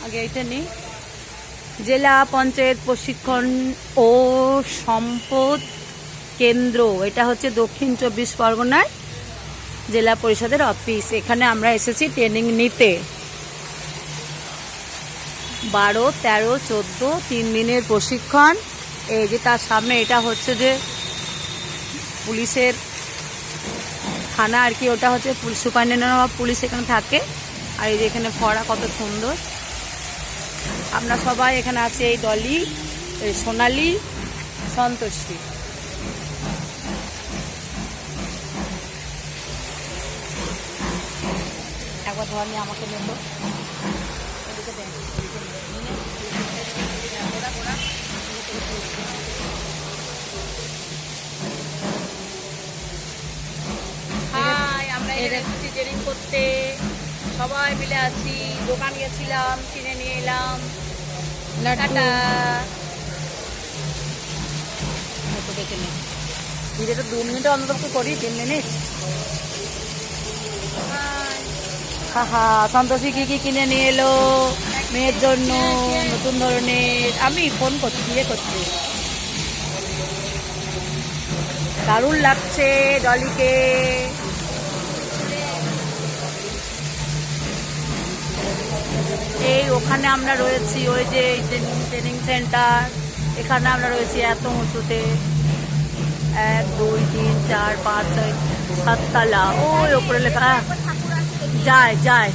আগে এটা নেই। জেলা পঞ্চায়েত প্রশিক্ষণ ও সম্পদ কেন্দ্র, এটা হচ্ছে দক্ষিণ 24 পরগনার জেলা পরিষদের অফিস। এখানে আমরা এসেছি ট্রেনিং নিতে। 12, 13, 14 3 দিনের প্রশিক্ষণ। এই যে তার সামনে এটা হচ্ছে যে পুলিশের থানা আর কি, ওটা হচ্ছে সুপারিনটেনডেন্ট অফ পুলিশ এখানে থাকে। আর এই যে এখানে ফড়া কত সুন্দর। আমরা সবাই এখানে আছি, এই ডলি, এই সোনালি, সন্তোষী। একবার ধর নিয়ে আমাকে নেব। হাই, আমরা এসেছি ট্রেনিং করতে, সবাই মিলে আছি। দোকান গেছিলাম, কিনে নিয়ে এলাম। টাটা। দেখে নে ভিডিওটা 2 মিনিট অন্তত করি, 3 মিনিট। হা সন্তোষী কি কি কিনে নিয়ে এলো মেয়ের জন্য নতুন ধরনের। আমি ফোন করছি, ইয়ে করছি। দারুণ লাগছে ডলিকে। এই ওখানে আমরা রয়েছি, ওই যে ট্রেনিং সেন্টার, এখানে আমরা রয়েছি এত উঁচুতে। 1, 2, 3, 4, 5, 6, 7 তলা। ওই ওপরে লেখা যায় যায়।